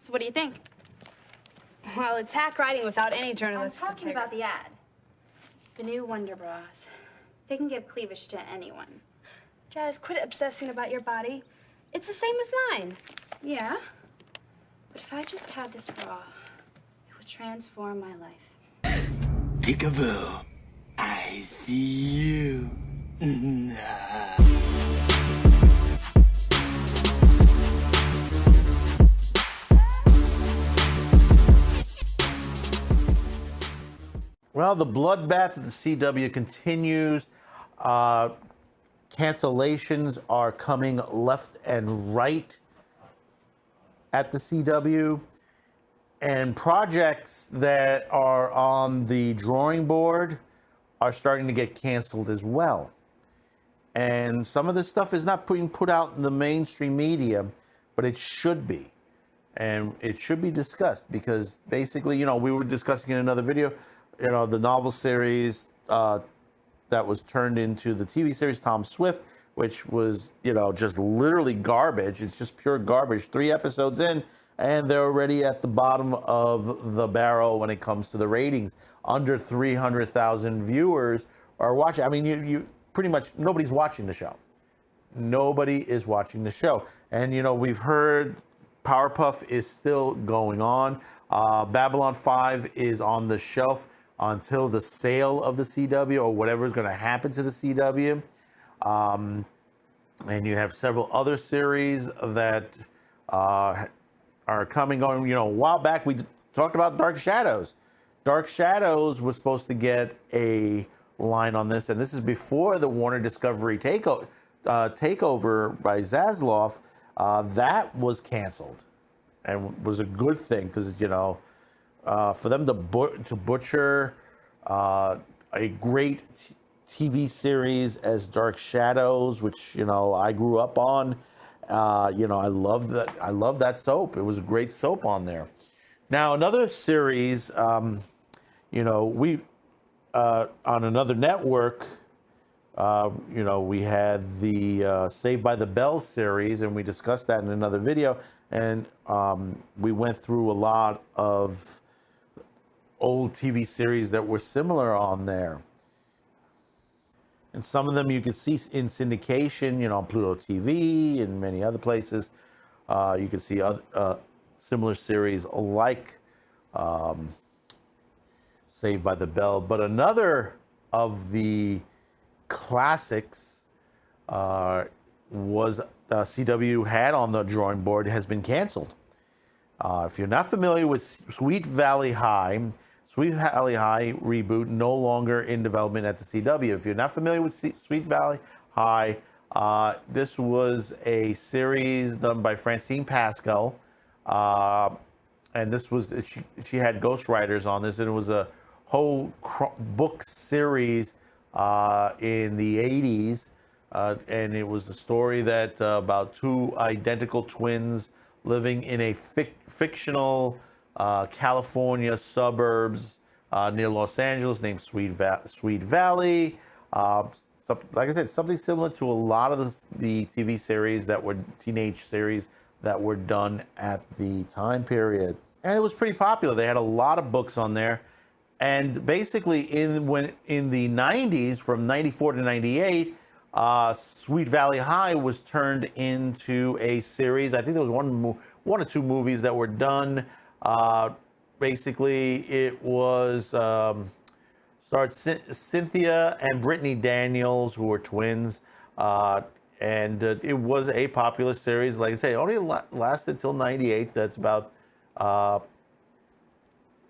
So what do you think? Well, it's hack writing without any I'm journalistic talking integrity. about the ad. The new Wonder Bras. They can give cleavage to anyone. Jazz, quit obsessing about your body. It's the same as mine. Yeah. But if I just had this bra, it would transform my life. Peekaboo, I see you. Well, the bloodbath at the CW continues. Cancellations are coming left and right at the CW. And projects that are on the drawing board are starting to get canceled as well. And some of this stuff is not being put out in the mainstream media, but it should be. And it should be discussed because basically, we were discussing in another video, the novel series that was turned into the TV series Tom Swift, which was, just literally garbage. It's just pure garbage. 3 episodes in, and they're already at the bottom of the barrel when it comes to the ratings. Under 300,000 viewers are watching. I mean, you pretty much, nobody's watching the show. Nobody is watching the show. And, we've heard Powerpuff is still going on. Babylon 5 is on the shelf until the sale of the CW or whatever is going to happen to the CW. And you have several other series that are coming on. A while back we talked about Dark Shadows. Dark Shadows was supposed to get a line on this, and this is before the Warner Discovery takeover by Zaslav. That was canceled, and was a good thing because for them to butcher a great TV series as Dark Shadows, which I grew up on. I love that. I love that soap. It was a great soap on there. Now another series, we on another network, we had the Saved by the Bell series, and we discussed that in another video. And we went through a lot of old TV series that were similar on there. And some of them you can see in syndication, on Pluto TV and many other places. You can see similar series like Saved by the Bell. But another of the classics was CW had on the drawing board has been canceled. If you're not familiar with Sweet Valley High reboot, no longer in development at the CW. If you're not familiar with Sweet Valley High, this was a series done by Francine Pascal, and this was she had ghostwriters on this, and it was a whole book series in the 80s, and it was a story that about 2 identical twins living in a fictional California suburbs near Los Angeles named Sweet Valley. Like I said, something similar to a lot of the TV series that were teenage series that were done at the time period. And it was pretty popular. They had a lot of books on there. And basically in the 90s, from 94 to 98, Sweet Valley High was turned into a series. I think there was one or 2 movies that were done. Basically, it was starred Cynthia and Brittany Daniels, who were twins, and it was a popular series. Like I say, it only lasted till '98. That's about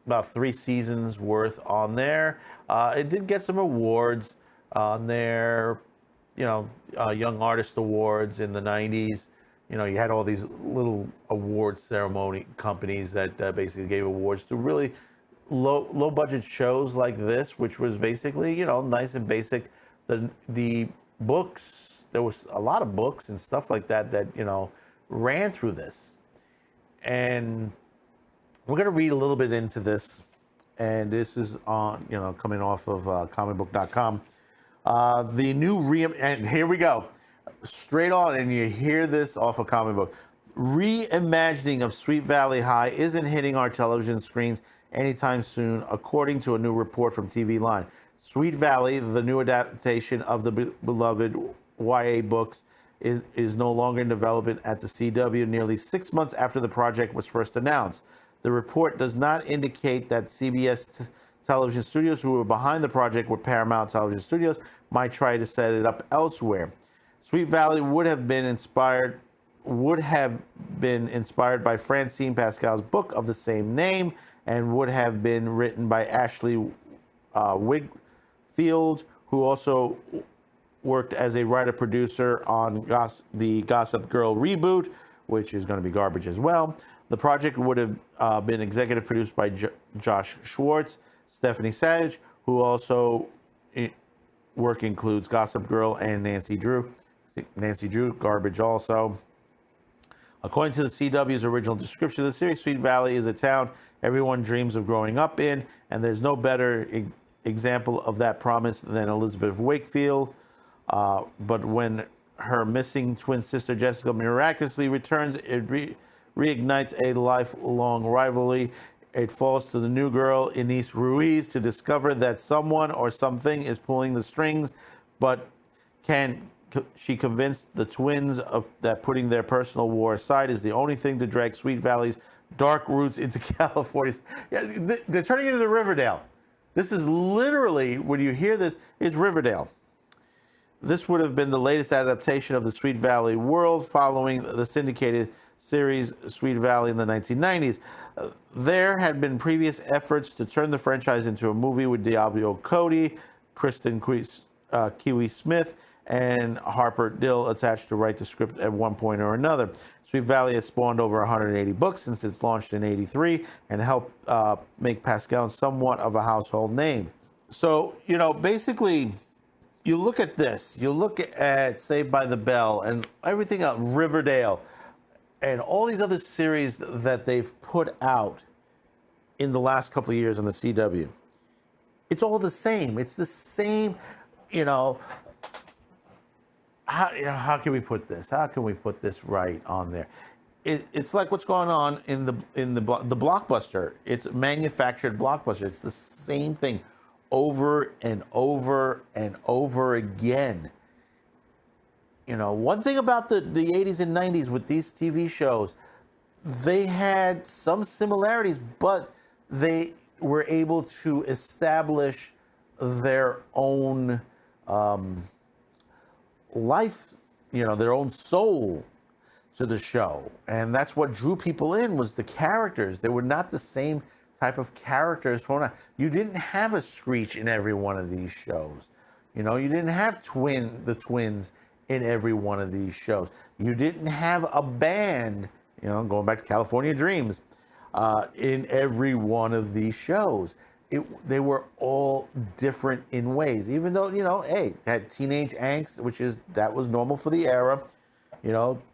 3 seasons worth on there. It did get some awards on there, Young Artist Awards in the '90s. You had all these little award ceremony companies that basically gave awards to really low budget shows like this, which was basically, nice and basic. The books, there was a lot of books and stuff like that ran through this. And we're going to read a little bit into this. And this is on, coming off of comicbook.com. The new and here we go. Straight on, and you hear this off of Comic Book. reimagining of Sweet Valley High isn't hitting our television screens anytime soon, according to a new report from TV Line. Sweet Valley, the new adaptation of the beloved YA books, is no longer in development at the CW nearly 6 months after the project was first announced. The report does not indicate that CBS television studios, who were behind the project with Paramount Television Studios, might try to set it up elsewhere. Sweet Valley would have been inspired by Francine Pascal's book of the same name, and would have been written by Ashley Wigfield, who also worked as a writer-producer on the Gossip Girl reboot, which is going to be garbage as well. The project would have been executive produced by Josh Schwartz, Stephanie Savage, who also work includes Gossip Girl, and Nancy Drew. Nancy Drew, garbage also. According to the CW's original description of the series, Sweet Valley is a town everyone dreams of growing up in, and there's no better example of that promise than Elizabeth Wakefield. But when her missing twin sister Jessica miraculously returns, it reignites a lifelong rivalry. It falls to the new girl, Inez Ruiz, to discover that someone or something is pulling the strings, but can she convince the twins that putting their personal war aside is the only thing to drag Sweet Valley's dark roots into California? Yeah, they're turning it into Riverdale. This is literally, when you hear this, it's Riverdale. This would have been the latest adaptation of the Sweet Valley world following the syndicated series Sweet Valley in the 1990s. There had been previous efforts to turn the franchise into a movie with Diablo Cody, Kristen Kiwi Smith, and Harper Dill attached to write the script at one point or another. Sweet Valley has spawned over 180 books since it's launched in '83 and helped make Pascal somewhat of a household name. So, basically, you look at this, you look at Saved by the Bell and everything else, Riverdale, and all these other series that they've put out in the last couple of years on the CW. It's all the same. It's the same, how can we put this? How can we put this right on there? It's like what's going on in the blockbuster. It's manufactured blockbuster. It's the same thing over and over and over again. One thing about the 80s and 90s with these TV shows, they had some similarities, but they were able to establish their own life, their own soul to the show. And that's what drew people in, was the characters. They were not the same type of characters. You didn't have a Screech in every one of these shows. You didn't have the twins in every one of these shows. You didn't have a band, going back to California Dreams, in every one of these shows. They were all different in ways, even though, it had teenage angst, that was normal for the era.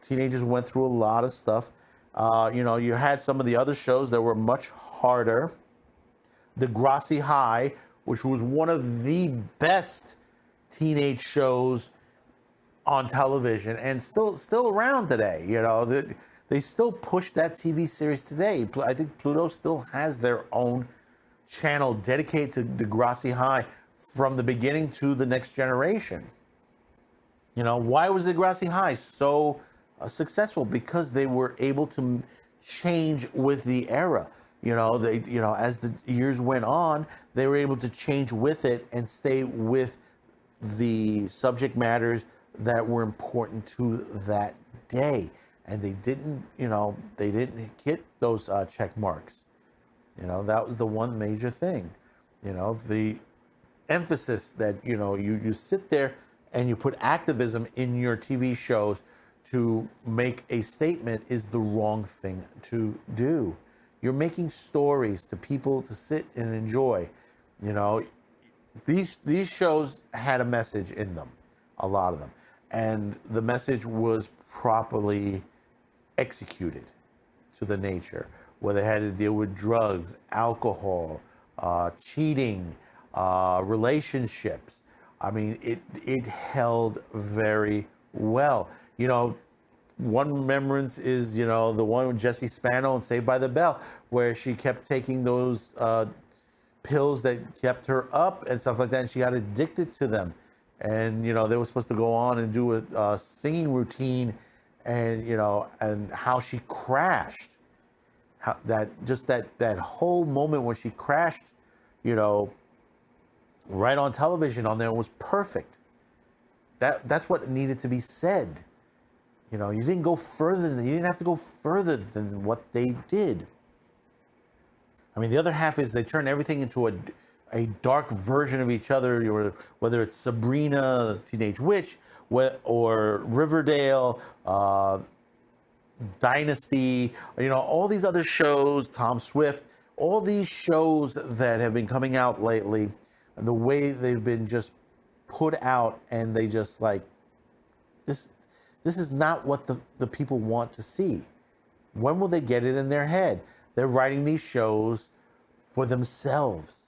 Teenagers went through a lot of stuff. You had some of the other shows that were much harder. Degrassi High, which was one of the best teenage shows on television and still around today. They still push that TV series today. I think Pluto still has their own channel dedicated to Degrassi High from the beginning to the next generation. Why was Degrassi High so successful? Because they were able to change with the era. As the years went on, they were able to change with it and stay with the subject matters that were important to that day. And they didn't hit those check marks. That was the one major thing. The emphasis that, you sit there and you put activism in your TV shows to make a statement is the wrong thing to do. You're making stories to people to sit and enjoy. These shows had a message in them, a lot of them. And the message was properly executed to the nature, where they had to deal with drugs, alcohol, cheating, relationships. I mean, it held very well. one remembrance is, you know, the one with Jesse Spano and Saved by the Bell, where she kept taking those pills that kept her up and stuff like that, and she got addicted to them. And, you know, they were supposed to go on and do a singing routine, and, you know, and how she crashed. How that whole moment when she crashed, you know, right on television on there was perfect. That's what needed to be said. You know, you didn't go further than, you didn't have to go further than what they did. I mean, the other half is they turn everything into a dark version of each other, whether it's Sabrina, Teenage Witch, or Riverdale, Dynasty, you know, all these other shows, Tom Swift, all these shows that have been coming out lately, and the way they've been just put out, and they just like, this is not what the people want to see. When will they get it in their head? They're writing these shows for themselves.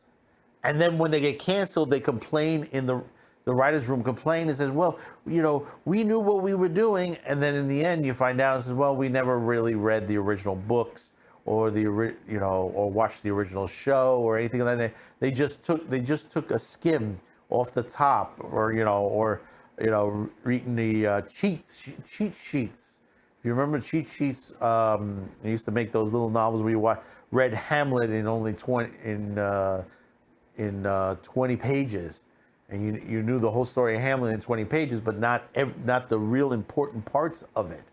And then when they get canceled, they complain in the writer's room, complain and says, well, you know, we knew what we were doing. And then in the end, you find out, and says, well, we never really read the original books or or watched the original show or anything like that. They just took a skim off the top, or reading the cheat sheets. If you remember cheat sheets, they used to make those little novels where you read Hamlet in only 20 pages, and you knew the whole story of Hamlet in 20 pages, but not the real important parts of it.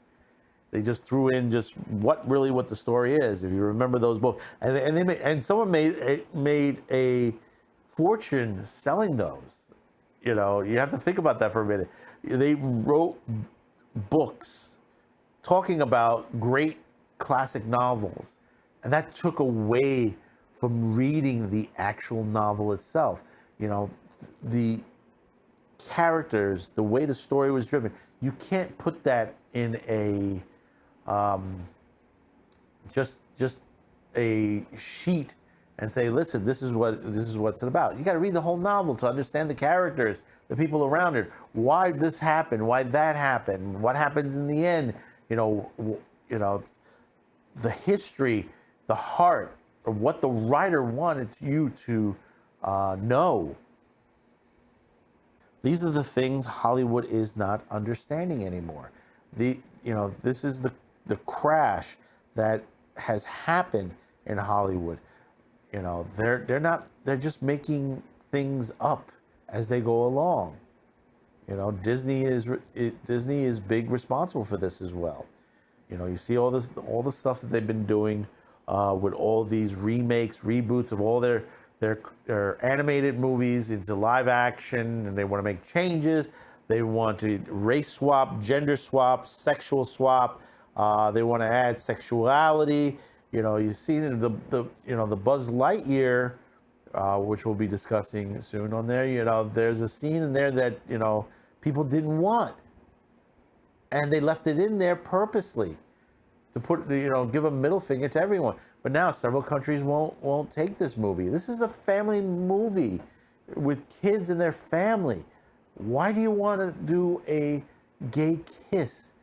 They just threw in just what the story is. If you remember those books, and someone made a fortune selling those. You know, you have to think about that for a minute. They wrote books talking about great classic novels, and that took away from reading the actual novel itself. You know, the characters, the way the story was driven, you can't put that in a just a sheet and say, listen, this is what's it about. You got to read the whole novel to understand the characters, the people around it, why this happened, why that happened, what happens in the end. You know, the history, the heart, or what the writer wanted you to know. These are the things Hollywood is not understanding anymore. This is the crash that has happened in Hollywood. You know, they're just making things up as they go along. You know, Disney is big responsible for this as well. You know, you see all the stuff that they've been doing with all these remakes, reboots of all their animated movies into live action, and they want to make changes. They want to race swap, gender swap, sexual swap. They want to add sexuality. You know, you see the Buzz Lightyear, which we'll be discussing soon on there. You know, there's a scene in there that, you know, people didn't want, and they left it in there purposely to give a middle finger to everyone. But now several countries won't take this movie. This is a family movie with kids and their family. Why do you want to do a gay kiss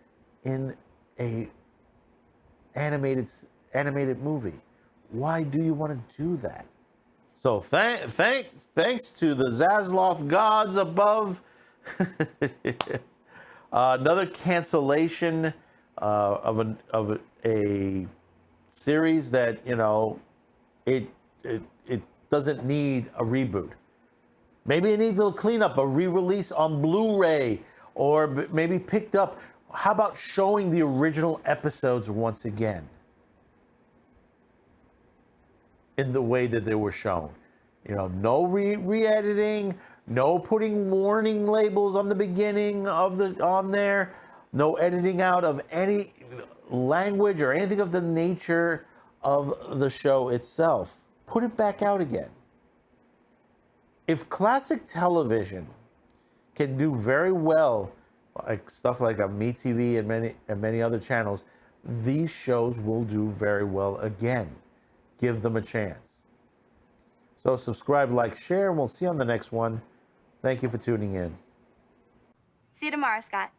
in a animated movie? Why do you want to do that? So thanks to the Zaslav gods above, another cancellation of a series that, you know, it doesn't need a reboot. Maybe it needs a little cleanup, a re-release on Blu-ray, or maybe picked up. How about showing the original episodes once again in the way that they were shown? You know, no re-editing, no putting warning labels on the beginning on there, no editing out of any language or anything of the nature of the show itself. Put it back out again. If classic television can do very well, like stuff like a MeTV and many other channels, these shows will do very well again. Give them a chance. So subscribe, like, share, and we'll see you on the next one. Thank you for tuning in. See you tomorrow, Scott.